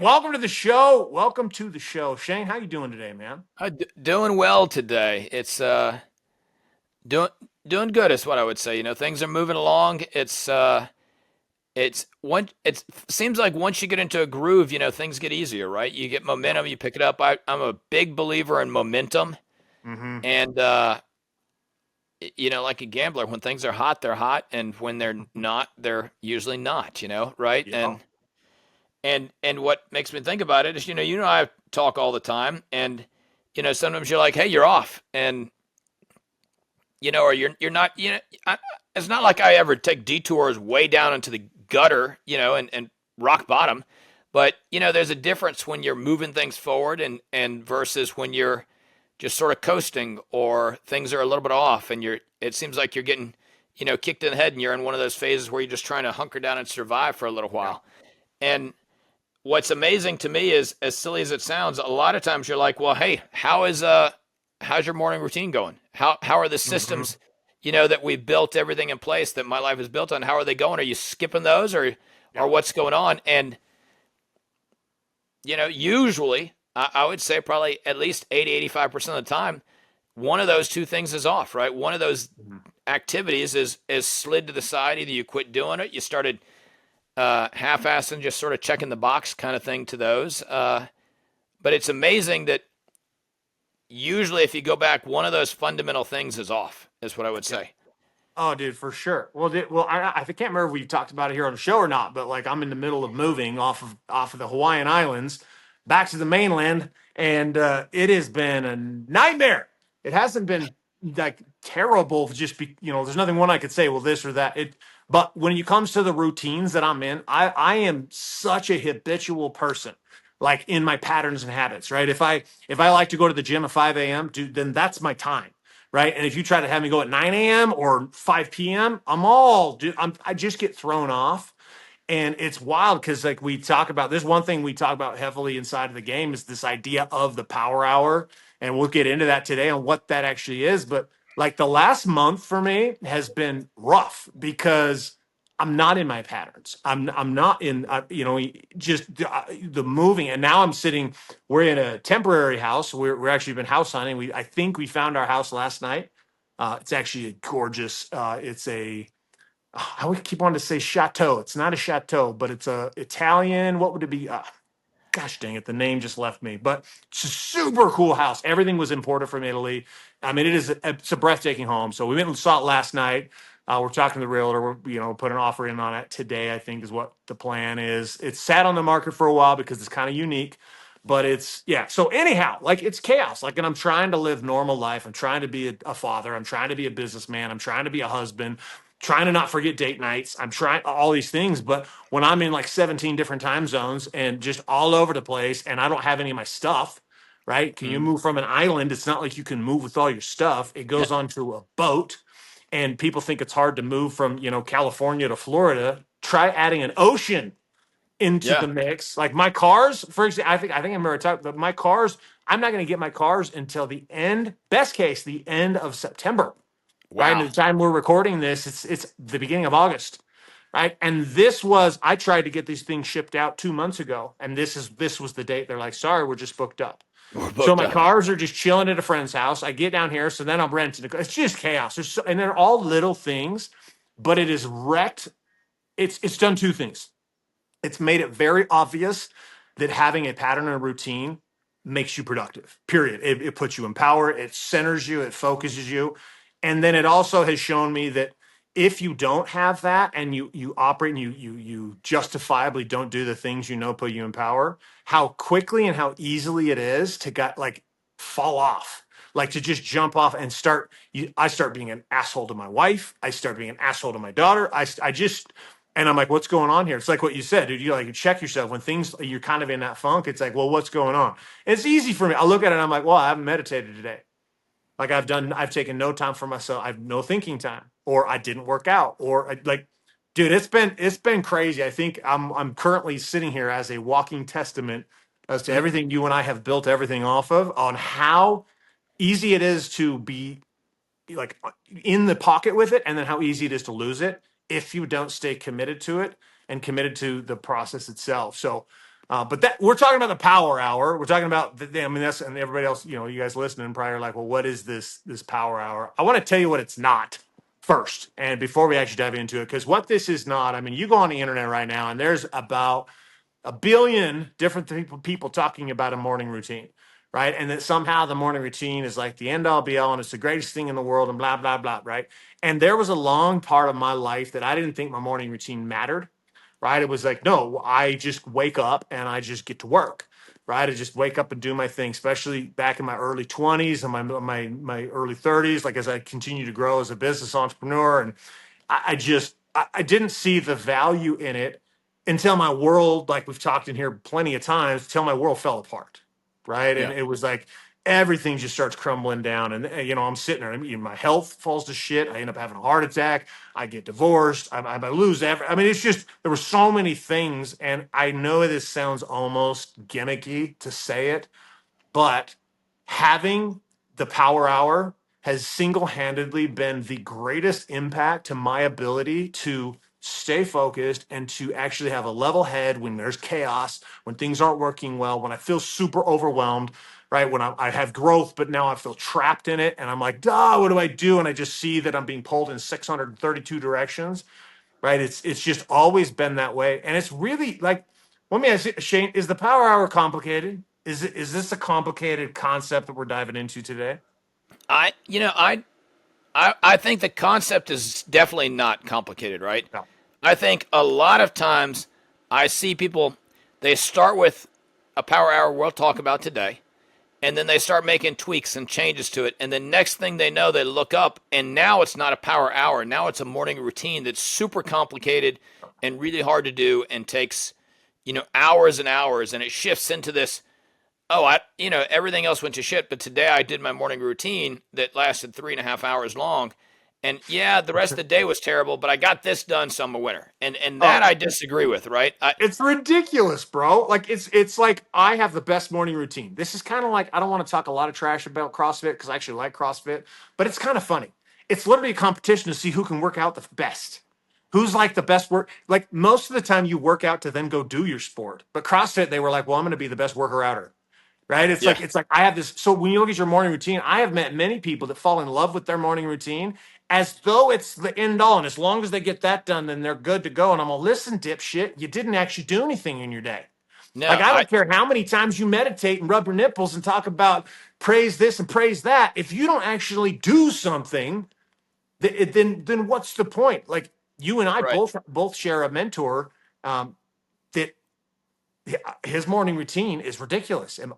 welcome to the show. Welcome to the show. Shane, how you doing today, man? Doing well today. It's doing doing good is what I would say. Things are moving along. It seems like once you get into a groove, things get easier, right? You get Yeah. momentum, you pick it up. I'm a big believer in momentum, Mm-hmm. and like a gambler, when things are hot, they're hot, and when they're not, they're usually not. Right? Yeah. And what makes me think about it is, I talk all the time, and sometimes you're like, hey, you're off, and or you're not, it's not like I ever take detours way down into the gutter, and rock bottom. But, there's a difference when you're moving things forward and versus when you're just sort of coasting or things are a little bit off and it seems like you're getting, kicked in the head and you're in one of those phases where you're just trying to hunker down and survive for a little Yeah. while. And what's amazing to me is, as silly as it sounds, a lot of times you're like, well, hey, how's your morning routine going? How are the Mm-hmm. systems, that we built everything in place that my life is built on? How are they going? Are you skipping those or Yeah. what's going on? And usually I would say probably at least 80-85% of the time, one of those two things is off, right? One of those Mm-hmm. activities is slid to the side. Either you quit doing it, you started half-assing, just sort of checking the box kind of thing to those. But it's amazing that usually if you go back, one of those fundamental things is off, is what I would Yeah. say. Oh, dude, for sure. Well, I can't remember if we talked about it here on the show or not, but like I'm in the middle of moving off of the Hawaiian Islands back to the mainland, and it has been a nightmare. It hasn't been like terrible, just there's nothing one I could say, well, this or that. But when it comes to the routines that I'm in, I am such a habitual person, like in my patterns and habits, right? If I like to go to the gym at 5 a.m., dude, then that's my time, right? And if you try to have me go at 9 a.m. or 5 p.m., I just get thrown off. And it's wild because, like, we talk about this one thing we talk about heavily inside of the game is this idea of the power hour. And we'll get into that today on what that actually is. But like the last month for me has been rough because I'm not in my patterns. I'm not in, just the moving. And now I'm sitting, we're in a temporary house. We're actually been house hunting. I think we found our house last night. It's actually a gorgeous. It's a I would keep wanting to say chateau. It's not a chateau, but it's a Italian. What would it be? Gosh dang it, the name just left me. But it's a super cool house. Everything was imported from Italy. I mean, it's a breathtaking home. So we went and saw it last night. We're talking to the realtor. Put an offer in on it today. I think is what the plan is. It's sat on the market for a while because it's kind of unique. But it's yeah. So anyhow, like it's chaos. Like, and I'm trying to live normal life. I'm trying to be a father. I'm trying to be a businessman. I'm trying to be a husband. Trying to not forget date nights. I'm trying all these things, but when I'm in like 17 different time zones and just all over the place and I don't have any of my stuff, right? Can you Mm. move from an island? It's not like you can move with all your stuff. It goes onto a boat and people think it's hard to move from, California to Florida. Try adding an ocean into Yeah. the mix. Like my cars, for example, I think I remember talking, but my cars, I'm not going to get my cars until the end, best case, the end of September, right? And Wow. at the time we're recording this, it's the beginning of August, right? And I tried to get these things shipped out 2 months ago, and this was the date. They're like, sorry, we're just booked up. We're So booked my up. cars are just chilling at a friend's house. I get down here, so then I'm renting a car. It's just chaos. And they're all little things, but it is wrecked. It's done two things. It's made it very obvious that having a pattern and a routine makes you productive. Period. It puts you in power. It centers you. It focuses you. And then it also has shown me that if you don't have that and you operate and you justifiably don't do the things put you in power, how quickly and how easily it is to fall off, like to just jump off and I start being an asshole to my wife. I start being an asshole to my daughter. I just and I'm like, what's going on here? It's like what you said, dude. You check yourself when things you're kind of in that funk. It's like, well, what's going on? And it's easy for me. I look at it and I'm like, well, I haven't meditated today. Like I've taken no time for myself. I've no thinking time, or I didn't work out, dude, it's been crazy. I think I'm currently sitting here as a walking testament as to everything you and I have built everything off of on how easy it is to be like in the pocket with it, and then how easy it is to lose it if you don't stay committed to it and committed to the process itself. So But that we're talking about the power hour. We're talking about I mean that's and everybody else, you guys listening probably are like, well, what is this power hour? I want to tell you what it's not first, and before we actually dive into it, because what this is not. I mean, you go on the internet right now, and there's about a billion different people talking about a morning routine, right? And that somehow the morning routine is like the end all be all, and it's the greatest thing in the world, and blah blah blah, right? And there was a long part of my life that I didn't think my morning routine mattered, right? It was like, no, I just wake up and I just get to work, right? I just wake up and do my thing, especially back in my early 20s and my early 30s, like as I continue to grow as a business entrepreneur. And I didn't see the value in it until my world, like we've talked in here plenty of times, until my world fell apart, right? And Yeah. it was like everything just starts crumbling down, and I'm sitting there. I mean, my health falls to shit. I end up having a heart attack. I get divorced. I lose every. I mean, it's just there were so many things, and I know this sounds almost gimmicky to say it, but having the power hour has single-handedly been the greatest impact to my ability to stay focused and to actually have a level head when there's chaos, when things aren't working well, when I feel super overwhelmed, right? When I have growth, but now I feel trapped in it and I'm like, duh, what do I do? And I just see that I'm being pulled in 632 directions, right? It's just always been that way. And it's really like, let me ask you, Shane, is the power hour complicated? Is this a complicated concept that we're diving into today? I you know I think the concept is definitely not complicated, right? No. I think a lot of times I see people, they start with a power hour we'll talk about today, and then they start making tweaks and changes to it. And the next thing they know, they look up, and now it's not a power hour. Now it's a morning routine that's super complicated and really hard to do and takes, hours and hours. And it shifts into this, oh, everything else went to shit, but today I did my morning routine that lasted 3.5 hours long. And yeah, the rest of the day was terrible, but I got this done, so I'm a winner. And that Oh, I disagree with, right? it's ridiculous, bro. Like it's like I have the best morning routine. This is kind of like I don't want to talk a lot of trash about CrossFit because I actually like CrossFit, but it's kind of funny. It's literally a competition to see who can work out the best. Who's like the best work? Like most of the time, you work out to then go do your sport. But CrossFit, they were like, "Well, I'm going to be the best worker outer." Right? Yeah. It's like I have this. So when you look at your morning routine, I have met many people that fall in love with their morning routine as though it's the end all. And as long as they get that done, then they're good to go. And I'm gonna listen, dipshit. You didn't actually do anything in your day. Like No, I don't care how many times you meditate and rub your nipples and talk about praise this and praise that. If you don't actually do something, then what's the point? Like you and I right. both share a mentor that his morning routine is ridiculous and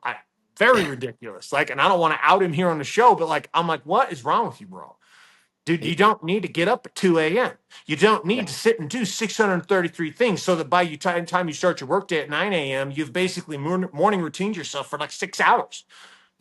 very ridiculous. Like, and I don't want to out him here on the show, but like, I'm like, what is wrong with you, bro? Dude, you don't need to get up at 2 a.m. You don't Yeah. need to sit and do 633 things so that by the time you start your workday at 9 a.m., you've basically morning routined yourself for like 6 hours.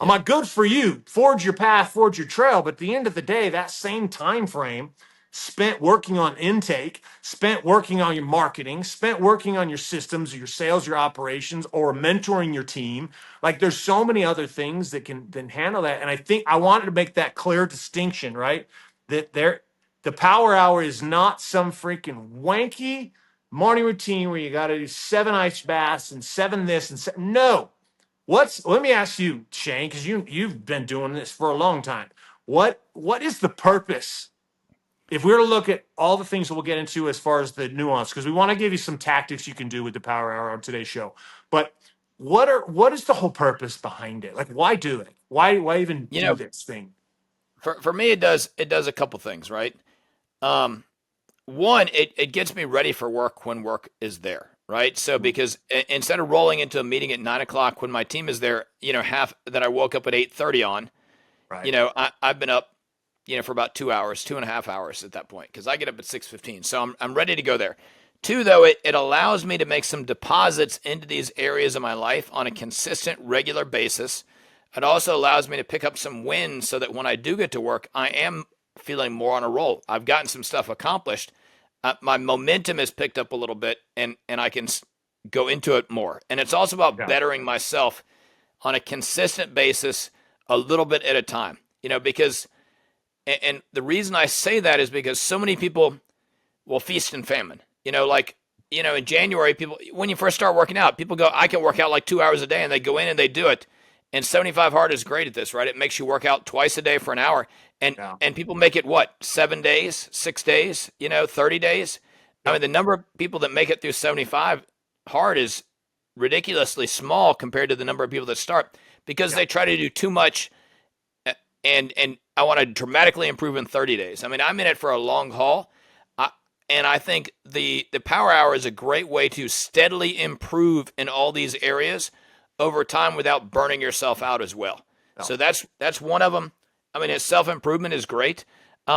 I'm Yeah. like, good for you. Forge your path, forge your trail. But at the end of the day, that same time frame spent working on intake, spent working on your marketing, spent working on your systems, your sales, your operations, or mentoring your team. Like there's so many other things that can handle that. And I think I wanted to make that clear distinction, right? That the power hour is not some freaking wanky morning routine where you got to do 7 ice baths and 7 this and no. Let me ask you, Shane, because you've been doing this for a long time. What is the purpose? If we were to look at all the things that we'll get into as far as the nuance, because we want to give you some tactics you can do with the power hour on today's show. But what is the whole purpose behind it? Like why do it? Why even You do know, this thing? for me it does a couple things, right? Um, One, it gets me ready for work when work is there, right? So because instead of rolling into a meeting at 9 o'clock when my team is there, half that I woke up at 8:30 on, Right. I've been up, for about 2 hours, 2.5 hours at that point because I get up at 6:15, so I'm ready to go there. Two, though, it allows me to make some deposits into these areas of my life on a consistent, regular basis. It also allows me to pick up some wins so that when I do get to work, I am feeling more on a roll. I've gotten some stuff accomplished. My momentum has picked up a little bit, and I can go into it more. And it's also about Yeah. bettering myself on a consistent basis, a little bit at a time. Because and the reason I say that is because so many people will feast and famine. Like in January, people, when you first start working out, people go, I can work out like 2 hours a day, and they go in and they do it. And 75 Hard is great at this, right? It makes you work out twice a day for an hour. And Yeah. and people make it what, 7 days, 6 days, 30 days. I mean, Yep. the number of people that make it through 75 Hard is ridiculously small compared to the number of people that start because Yep. they try to do too much and I want to dramatically improve in 30 days. I mean, I'm in it for a long haul. I, and I think the power hour is a great way to steadily improve in all these areas over time without burning yourself out as well. Yep. So that's one of them. I mean, self improvement is great,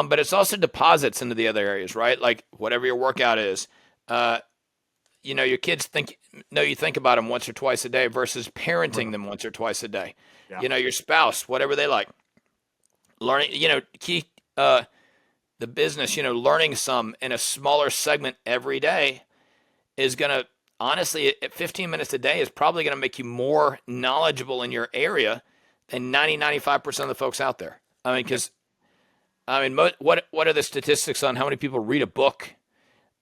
but it's also deposits into the other areas, right? Like whatever your workout is. Uh, your kids you think about them once or twice a day versus parenting them once or twice a day. Yeah. Your spouse, whatever they like, learning, key the business, learning some in a smaller segment every day is going to, honestly, at 15 minutes a day is probably going to make you more knowledgeable in your area than 95% of the folks out there. I mean, because, I mean, what are the statistics on how many people read a book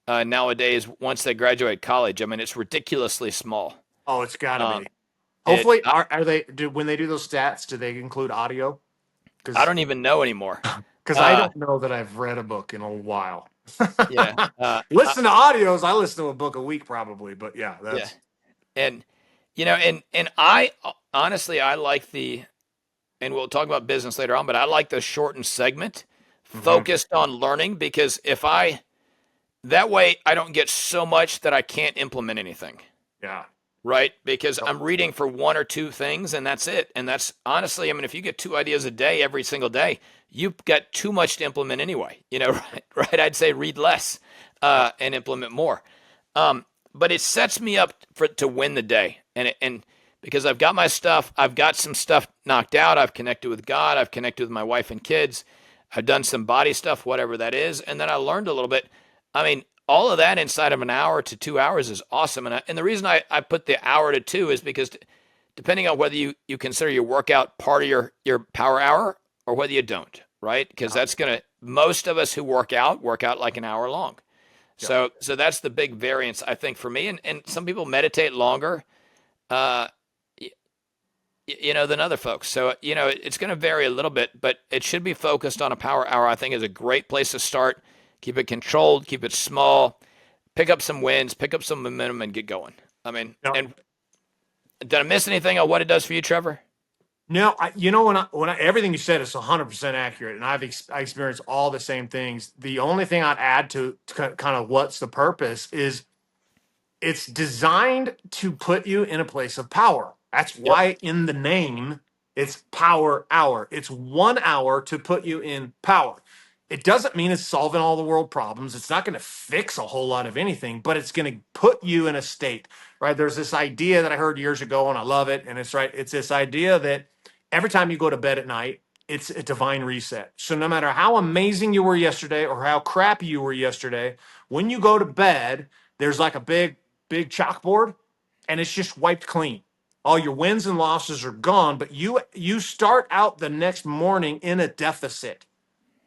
nowadays once they graduate college? I mean, it's ridiculously small. Oh, it's got to Um, be. it, Hopefully, are they do when they do those stats? Do they include audio? I Because don't even know anymore. I Uh, don't know that I've read a book in a while. yeah. Listen to audios. I listen to a book a week probably, but yeah, Yeah. that's And, and I honestly, I like and we'll talk about business later on, but I like the shortened segment hmm focused on learning because that way I don't get so much that I can't implement anything, yeah. right? Because Yep. I'm reading for one or two things and that's it. And that's honestly, I mean, if you get 2 ideas a day every single day, you've got too much to implement anyway, right? Right. I'd say read less, Yep. and implement more. But it sets me up to win the day. And because I've got my stuff, I've got some stuff knocked out. I've connected with God. I've connected with my wife and kids. I've done some body stuff, whatever that is. And then I learned a little bit. I mean, all of that inside of an hour to 2 hours is awesome. And the reason I put the hour to two is because depending on whether you consider your workout part of your power hour or whether you don't, right? Because Yep. that's going to, most of us who work out like an hour long. Yep. So that's the big variance, I think, for me. And some people meditate longer, uh, than other folks. So, it's going to vary a little bit, but it should be focused on a power hour. I think is a great place to start. Keep it controlled, keep it small, pick up some wins, pick up some momentum, and get going. I mean, Yep. and did I miss anything on what it does for you, Trevor? No, when I everything you said is 100% accurate, and I experienced all the same things. The only thing I'd add to kind of what's the purpose is it's designed to put you in a place of power. That's Yep. why in the name it's power hour. It's 1 hour to put you in power. It doesn't mean it's solving all the world problems. It's not going to fix a whole lot of anything, but it's going to put you in a state, right? There's this idea that I heard years ago and I love it. And it's right. It's this idea that every time you go to bed at night, it's a divine reset. So no matter how amazing you were yesterday or how crappy you were yesterday, when you go to bed, there's like a big chalkboard and it's just wiped clean. All your wins and losses are gone, but you start out the next morning in a deficit,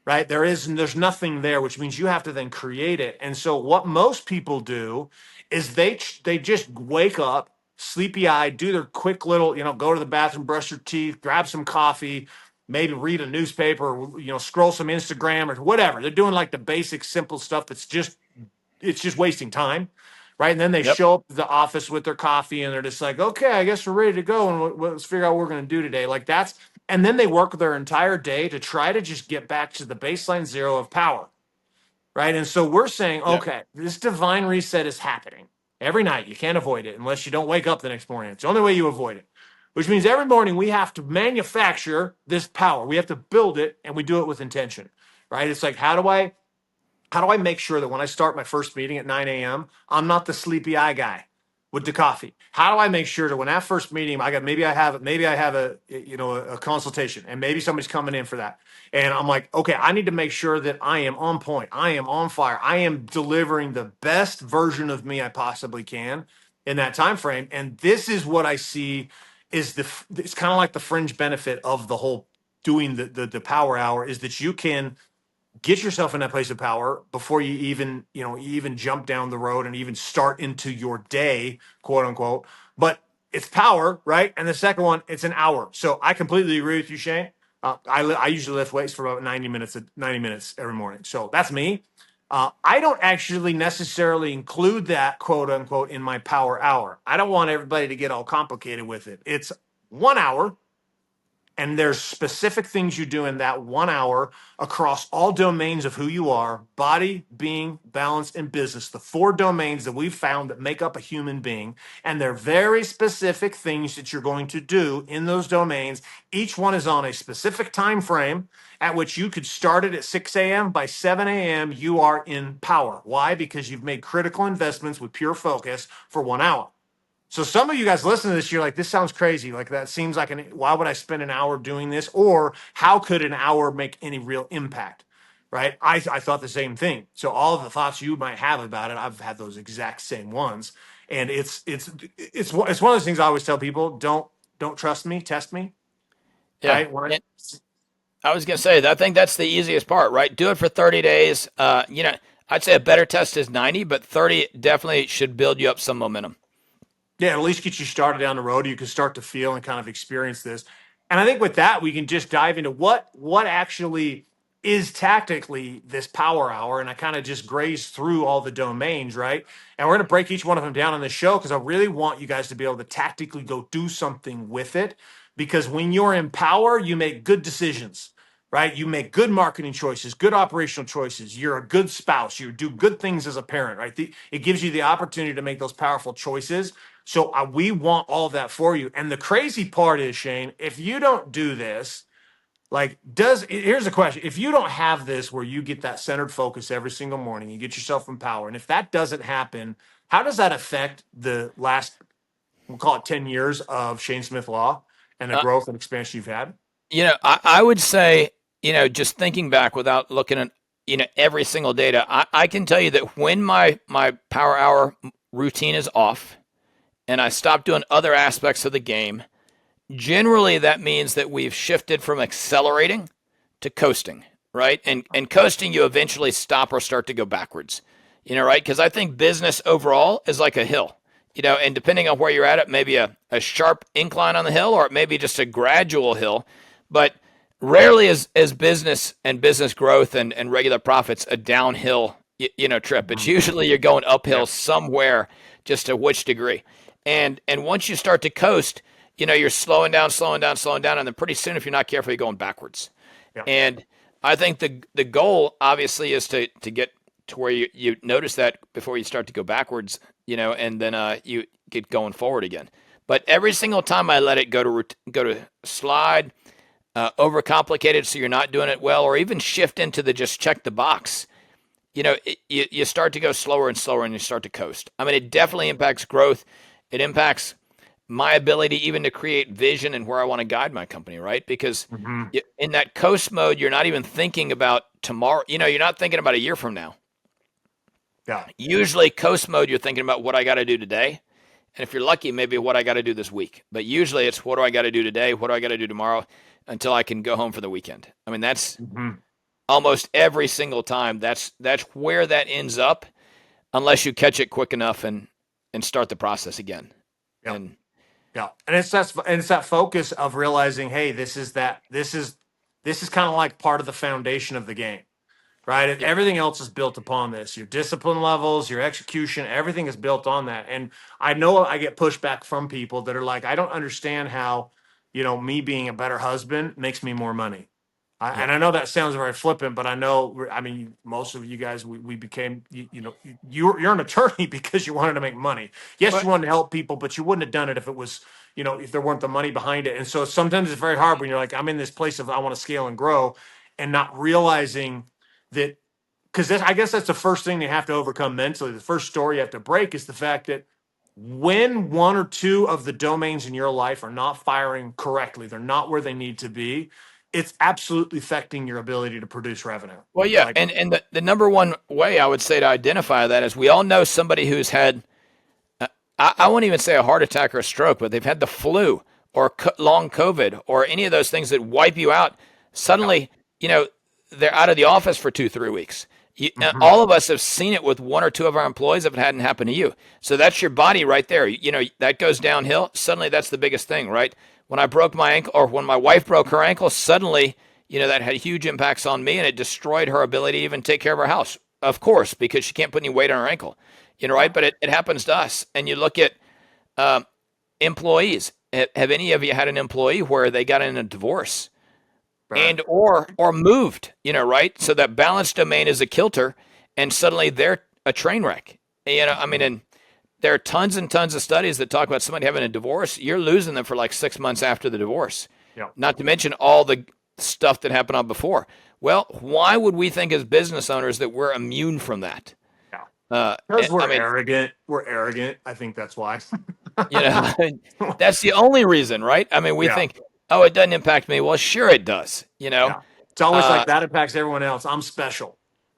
right? There's nothing there, which means you have to then create it. And so what most people do is they just wake up sleepy eyed, do their quick little, go to the bathroom, brush their teeth, grab some coffee, maybe read a newspaper, scroll some Instagram or whatever. They're doing like the basic simple stuff it's just wasting time, right? And then they Yep. show up to the office with their coffee and they're just like, okay, I guess we're ready to go and let's figure out what we're going to do today. Like that's, and then they work their entire day to try to just get back to the baseline zero of power, right? And so we're saying, Yep. okay, this divine reset is happening every night. You can't avoid it unless you don't wake up the next morning. It's the only way you avoid it, which means every morning we have to manufacture this power. We have to build it and we do it with intention, right? It's like, how do I make sure that when I start my first meeting at 9 a.m., I'm not the sleepy eye guy with the coffee? How do I make sure that when that first meeting, maybe I have a consultation and maybe somebody's coming in for that. And I'm like, okay, I need to make sure that I am on point. I am on fire. I am delivering the best version of me I possibly can in that time frame. And this is what I see is it's kind of like the fringe benefit of the whole doing the power hour is that you can get yourself in that place of power before you even, you even jump down the road and even start into your day, quote unquote. But it's power, right? And the second one, it's an hour. So I completely agree with you, Shane. I usually lift weights for about 90 minutes every morning. So that's me. I don't actually necessarily include that quote unquote in my power hour. I don't want everybody to get all complicated with it. It's 1 hour, and there's specific things you do in that 1 hour across all domains of who you are: body, being, balance, and business. The four domains that we've found that make up a human being. And they're very specific things that you're going to do in those domains. Each one is on a specific time frame at which you could start it at 6 a.m. By 7 a.m., you are in power. Why? Because you've made critical investments with pure focus for 1 hour. So some of you guys listen to this, you're like, this sounds crazy. Like that seems like why would I spend an hour doing this? Or how could an hour make any real impact? Right. I thought the same thing. So all of the thoughts you might have about it, I've had those exact same ones. And it's one of those things I always tell people: don't trust me, test me. Yeah. Right. And I was gonna say that I think that's the easiest part, right? Do it for 30 days. I'd say a better test is 90, but 30 definitely should build you up some momentum. Yeah, at least get you started down the road. You can start to feel and kind of experience this. And I think with that, we can just dive into what actually is tactically this power hour. And I kind of just graze through all the domains, right? And we're going to break each one of them down on this show because I really want you guys to be able to tactically go do something with it. Because when you're in power, you make good decisions, right? You make good marketing choices, good operational choices. You're a good spouse. You do good things as a parent, right? It gives you the opportunity to make those powerful choices. So we want all of that for you. And the crazy part is, Shane, if you don't do this, like, here's the question: if you don't have this where you get that centered focus every single morning, you get yourself in power, and if that doesn't happen, how does that affect the last, we'll call it 10 years of Shane Smith Law and the Uh, growth and expansion you've had? I would say, just thinking back without looking at, every single data, I can tell you that when my power hour routine is off and I stop doing other aspects of the game, generally that means that we've shifted from accelerating to coasting, right? And coasting, you eventually stop or start to go backwards, right? Because I think business overall is like a hill, and depending on where you're at, it may be a sharp incline on the hill or it may be just a gradual hill. But rarely is business and business growth and regular profits a downhill, trip. It's usually you're going uphill Yeah. somewhere, just to which degree. And once you start to coast, you're slowing down, slowing down, slowing down, and then pretty soon, if you're not careful, you're going backwards. Yeah. And I think the goal obviously is to get to where you notice that before you start to go backwards, and then you get going forward again. But every single time I let it go to slide, overcomplicated, so you're not doing it well, or even shift into the just check the box, you start to go slower and slower, and you start to coast. I mean, it definitely impacts growth. It impacts my ability even to create vision and where I want to guide my company, right? Because Mm-hmm. in that coast mode, you're not even thinking about tomorrow. You're not thinking about a year from now. Yeah. Usually, coast mode, you're thinking about what I got to do today. And if you're lucky, maybe what I got to do this week. But usually, it's what do I got to do today? What do I got to do tomorrow until I can go home for the weekend? I mean, that's Mm-hmm. almost every single time. That's where that ends up, unless you catch it quick enough and start the process again. Yeah. And Yeah, and it's that focus of realizing, hey, this is kind of like part of the foundation of the game, right? yeah, Everything else is built upon this. Your discipline levels, your execution, everything is built on that. And I know I get pushback from people that are like, I don't understand how, me being a better husband makes me more money. yeah. And I know that sounds very flippant, but I know, I mean, most of you guys, we became, you're an attorney because you wanted to make money. Yes, But you wanted to help people, but you wouldn't have done it if it was, if there weren't the money behind it. And so sometimes it's very hard when you're like, I'm in this place of I want to scale and grow, and not realizing that, because I guess that's the first thing you have to overcome mentally. The first story you have to break is the fact that when one or two of the domains in your life are not firing correctly, they're not where they need to be, it's absolutely affecting your ability to produce revenue. Well, yeah, Like, and the number one way I would say to identify that is we all know somebody who's had I won't even say a heart attack or a stroke, but they've had the flu or long COVID or any of those things that wipe you out. yeah, Suddenly, they're out of the office for 2, 3 weeks. Hmm. All of us have seen it with one or two of our employees if it hadn't happened to you. So that's your body right there. That goes downhill. Suddenly, that's the biggest thing, right? When I broke my ankle, or when my wife broke her ankle, suddenly, that had huge impacts on me, and it destroyed her ability to even take care of her house. Of course, because she can't put any weight on her ankle, right? Yeah. But it happens to us. And you look at um, employees. Have any of you had an employee where they got in a divorce Right. and or moved, right? So that balance domain is a kilter, and suddenly they're a train wreck. I mean, and there are tons and tons of studies that talk about somebody having a divorce. You're losing them for like 6 months after the divorce, Yeah. not to mention all the stuff that happened on before. Well, why would we think as business owners that we're immune from that? Yeah. Because I we're mean, arrogant. We're arrogant. I think that's why. you know, that's the only reason, right? I mean, we Yeah. think, oh, it doesn't impact me. Well, sure it does. Yeah. It's always like Uh, that impacts everyone else. I'm special.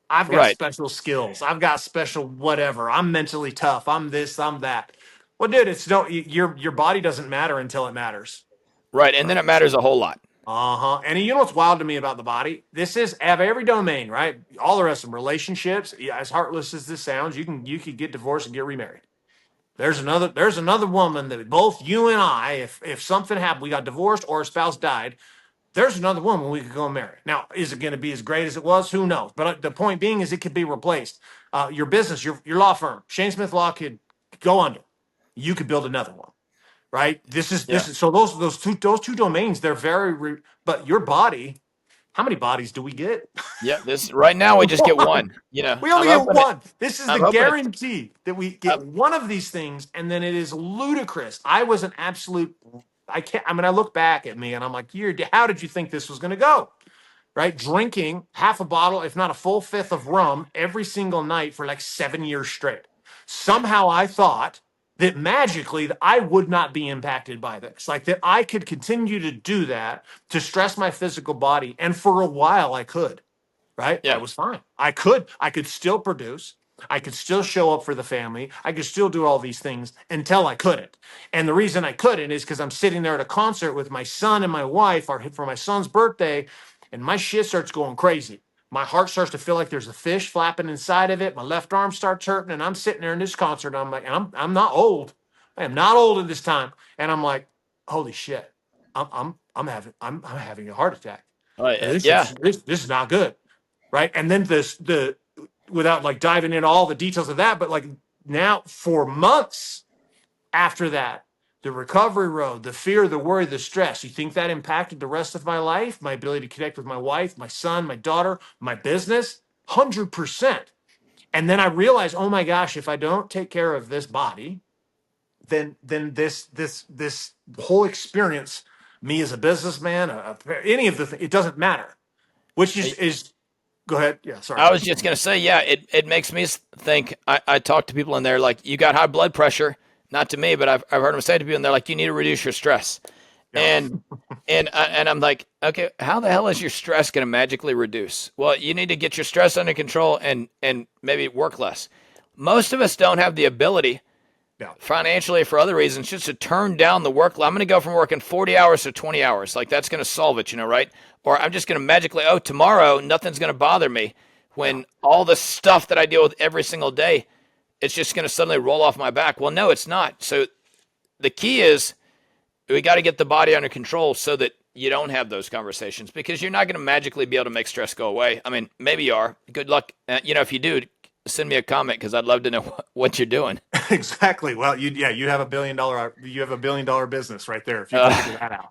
I've got right. special skills. I've got special whatever. I'm mentally tough. I'm this, I'm that. Well, dude, it's no your body doesn't matter until it matters. Right, and then it matters a whole lot. Uh-huh. And you know what's wild to me about the body? This is have every domain, right? All the rest of them, relationships, yeah, as heartless as this sounds, you could get divorced and get remarried. There's another woman that both you and I, if something happened, we got divorced or a spouse died, there's another woman we could go and marry. Now, is it going to be as great as it was? Who knows? But the point being is it could be replaced. Your business, your law firm, Shane Smith Law could go under. You could build another one, right? This Yeah. is so those two domains, they're but your body, how many bodies do we get? Yeah, this right now we just get One. one. We only get one. This is the I'm hoping it guarantee that we uh, get one of these things, and then it is ludicrous. I was an absolute. I can't. I mean, I look back at me, and I'm like, how did you think this was going to go?" Right? Drinking half a bottle, if not a full fifth of rum every single night for like 7 years straight. Somehow I thought that magically that I would not be impacted by this. Like that I could continue to do that to stress my physical body. And for a while I could, right? I yeah. was fine. I could still produce. I could still show up for the family. I could still do all these things until I couldn't. And the reason I couldn't is because I'm sitting there at a concert with my son and my wife for my son's birthday, and my shit starts going crazy. My heart starts to feel like there's a fish flapping inside of it. My left arm starts hurting, and I'm sitting there in this concert. And I'm like, I'm not old. I am not old at this time. And I'm like, holy shit, I'm having a heart attack. This Yeah. is this is not good, right? And then the without like diving into all the details of that, but like now for months after that, the recovery road, the fear, the worry, the stress. You think that impacted the rest of my life, my ability to connect with my wife, my son, my daughter, my business? 100%. And then I realized, oh my gosh, if I don't take care of this body, then this whole experience, me as a businessman, any of it doesn't matter. Which is go ahead. Yeah, sorry. I was just gonna say, yeah, it makes me think. I talk to people and they're like, you got high blood pressure. Not to me, but I've heard them say to people, and they're like, you need to reduce your stress. Yeah. And and I'm like, okay, how the hell is your stress going to magically reduce? Well, you need to get your stress under control and maybe work less. Most of us don't have the ability Yeah. financially or for other reasons just to turn down the work. I'm going to go from working 40 hours to 20 hours. Like that's going to solve it, right? Or I'm just going to magically, oh, tomorrow nothing's going to bother me Yeah. when all the stuff that I deal with every single day, it's just going to suddenly roll off my back. Well, no, it's not. So the key is we got to get the body under control so that you don't have those conversations because you're not going to magically be able to make stress go away. I mean, maybe you are. Good luck. If you do, send me a comment because I'd love to know what you're doing. Exactly. Well, you have a billion dollar business right there if you can Uh, figure that out.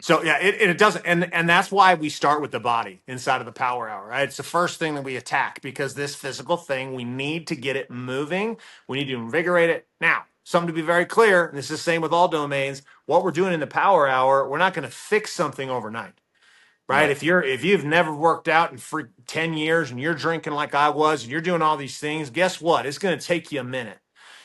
So yeah, it doesn't, and that's why we start with the body inside of the power hour. Right? It's the first thing that we attack because this physical thing we need to get it moving. We need to invigorate it. Now, something to be very clear, and this is the same with all domains. What we're doing in the power hour, we're not going to fix something overnight. Right? right. If you've never worked out in for 10 years and you're drinking like I was and you're doing all these things, guess what? It's going to take you a minute.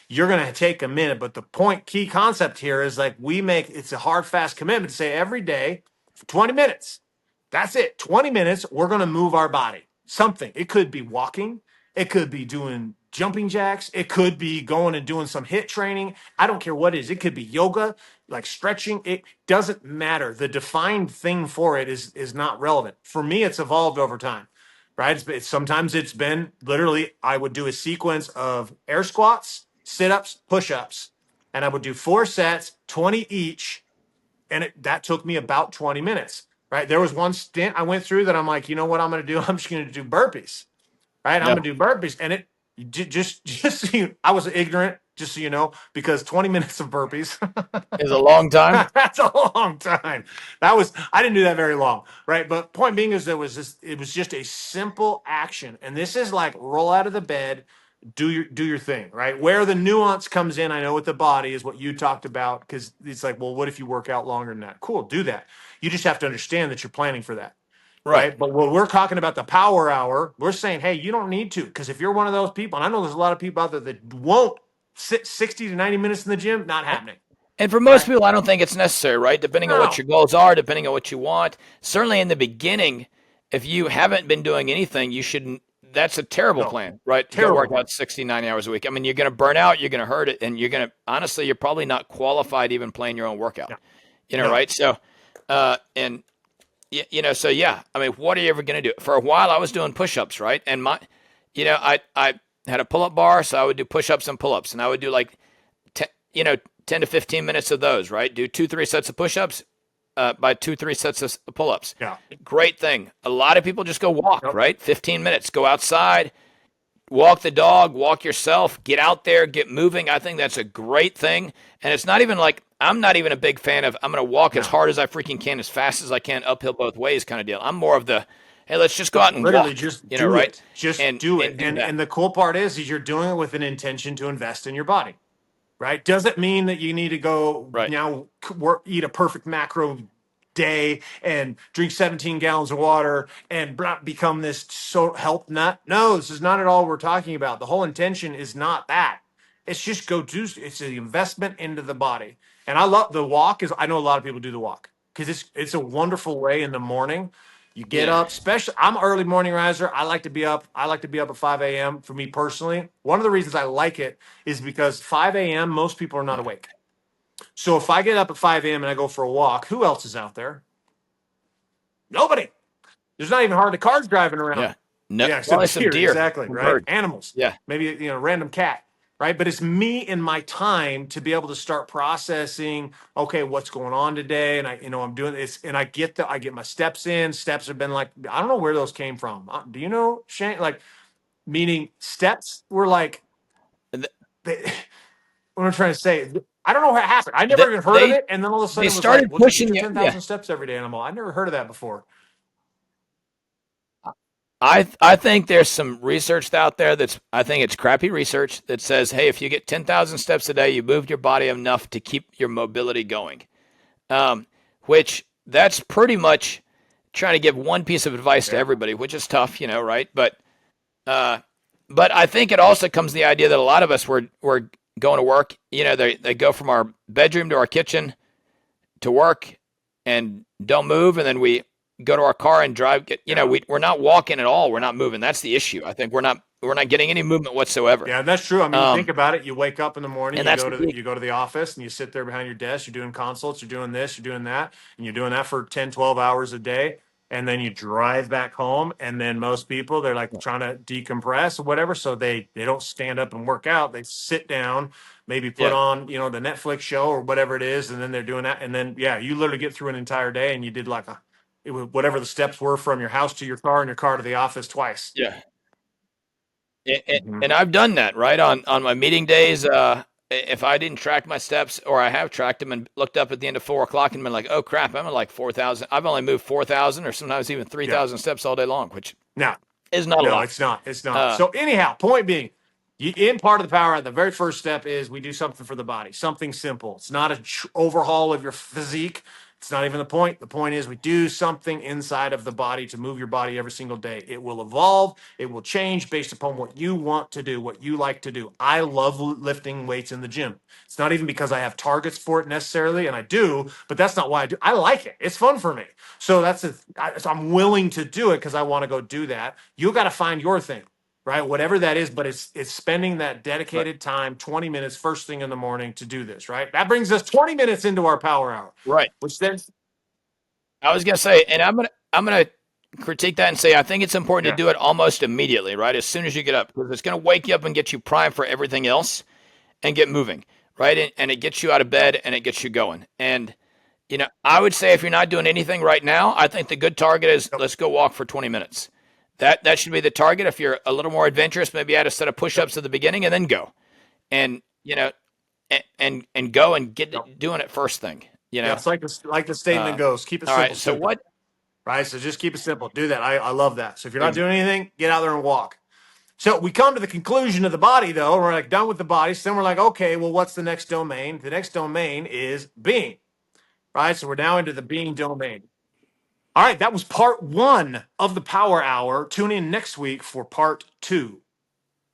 You're going to take a minute, but the key concept here is like it's a hard, fast commitment to say every day for 20 minutes. That's it. 20 minutes, we're going to move our body. Something. It could be walking. It could be doing jumping jacks. It could be going and doing some hit training. I don't care what it is. It could be yoga, like stretching. It doesn't matter. The defined thing for it is not relevant. For me, it's evolved over time. right? Sometimes it's been literally, I would do a sequence of air squats, sit ups, push ups, and I would do 4 sets, 20 each. And that took me about 20 minutes, right? There was one stint I went through that I'm like, you know what I'm going to do? I'm just going to do burpees, right? I'm Yeah. going to do burpees. And just so I was ignorant, just so you know, because 20 minutes of burpees. Is a long time. That's a long time. I didn't do that very long, right? But point being is it was just a simple action. And this is like roll out of the bed, do your thing, right? Where the nuance comes in, I know with the body is what you talked about, because it's like, well, what if you work out longer than that? Cool, do that. You just have to understand that you're planning for that. Right. Right. But when we're talking about the power hour, we're saying, hey, you don't need to. Because if you're one of those people, and I know there's a lot of people out there that won't sit 60 to 90 minutes in the gym, not happening. And for most Right. people, I don't think it's necessary, right? Depending on what No, your goals are, depending on what you want. Certainly in the beginning, if you haven't been doing anything, you shouldn't. That's a terrible no. plan, right? To go Terrible work plan. out 60, 90 hours a week. I mean, you're going to burn out, you're going to hurt it, and you're going to, honestly, you're probably not qualified even playing your own workout, No, no. right? So, and, so yeah, I mean, what are you ever going to do? For a while, I was doing push ups, right? And I had a pull up bar, so I would do push ups and pull ups, and I would do like 10, 10 to 15 minutes of those, right? Do 2, 3 sets of push ups by 2, 3 sets of pull ups. Yeah. Great thing. A lot of people just go walk, Nope. right? 15 minutes, go outside, walk the dog, walk yourself, get out there, get moving. I think that's a great thing. And it's not even like, I'm not even a big fan of, I'm going to walk as No. hard as I freaking can, as fast as I can, uphill both ways kind of deal. I'm more of the, hey, let's just go out and Literally walk, just do right? it. Just And do it. and do And that. the cool part is you're doing it with an intention to invest in your body. Right? Doesn't mean that you need to go Right. now work, eat a perfect macro day and drink 17 gallons of water and become this so health nut. No, this is not at all what we're talking about. The whole intention is not that. It's just go do. It's an investment into the body. And I love the walk. Is I know a lot of people do the walk because it's a wonderful way in the morning. You get Yeah. up, especially I'm an early morning riser. I like to be up. I like to be up at 5 a.m. For me personally. One of the reasons I like it is because 5 a.m. most people are not Yeah. awake. So if I get up at 5 a.m. and I go for a walk, who else is out there? Nobody. There's not even hardly cars driving around. Yeah. No, Yeah, probably except some deer, deer, exactly, some right? birds. Animals, Yeah. maybe random cat, right? But it's me and my time to be able to start processing. Okay, what's going on today? And I'm doing this, and I get my steps in. Steps have been like I don't know where those came from. Do you know, Shane? Like meaning steps were like Th- they, what I'm trying to say. I don't know what happened. I never They even heard of they it, and then all of a they sudden it was like, started well, just get pushing your you. Yeah. 10,000 steps every day. And I'm like, I never heard of that before. I think there's some research out there that's I think it's crappy research that says, hey, if you get 10,000 steps a day, you moved your body enough to keep your mobility going. Which that's pretty much trying to give one piece of advice to Yeah. everybody, which is tough, right? Uh, but I think it also comes the idea that a lot of us were going to work. They go from our bedroom to our kitchen to work and don't move, and then we go to our car and drive. Yeah. We're not walking at all. We're not moving. That's the issue. I think we're not getting any movement whatsoever. Yeah, that's true. I mean, you think Um, about it. You wake up in the morning, and that's the key. you go to the office, and you sit there behind your desk. You're doing consults. You're doing this. You're doing that, and you're doing that for 10, 12 hours a day. And then you drive back home. And then most people, they're like trying to decompress or whatever, so they don't stand up and work out. They sit down, maybe put Yeah, on the Netflix show or whatever it is, and then they're doing that. And then yeah, you literally get through an entire day, and you did like it was whatever the steps were from your house to your car and your car to the office twice. yeah. And, Mhm. and I've done that right on my meeting days. If I didn't track my steps, or I have tracked them and looked up at the end of 4 o'clock and been like, oh crap, I'm at like 4,000. I've only moved 4,000 or sometimes even three Yeah. thousand steps all day long, which Now, is not a no, lot. it's not. It's not. Uh, So anyhow, point being, in part of the power, the very first step is we do something for the body, something simple. It's not a overhaul of your physique. It's not even the point. The point is we do something inside of the body to move your body every single day. It will evolve. It will change based upon what you want to do, what you like to do. I love lifting weights in the gym. It's not even because I have targets for it necessarily, and I do, but that's not why I do. I like it. It's fun for me. So so I'm willing to do it because I want to go do that. You got to find your thing, right? Whatever that is, but it's spending that right, dedicated time, 20 minutes first thing in the morning to do this, right? That brings us 20 minutes into our power hour, right. which then I was gonna say, and I'm gonna critique that and say I think it's important to Yeah. do it almost immediately, right? As soon as you get up, because it's going to wake you up and get you primed for everything else and get moving, right? And it gets you out of bed and it gets you going. And I would say if you're not doing anything right now, I think the good target is Yep. let's go walk for 20 minutes. That should be the target. If you're a little more adventurous, maybe add a set of Yep. push-ups at the beginning and then go. And and go and get Yep. doing it first thing. Yeah. It's like the statement Uh, goes, keep it all simple, right. So simple. what? Right. So just keep it simple. Do that. I love that. So if you're not Ex- doing anything, get out there and walk. So we come to the conclusion of the body, though. We're like done with the body. So then we're like, okay, well, what's the next domain? The next domain is being, right? So we're now into the being domain. All right, that was part one of the Power Hour. Tune in next week for part two.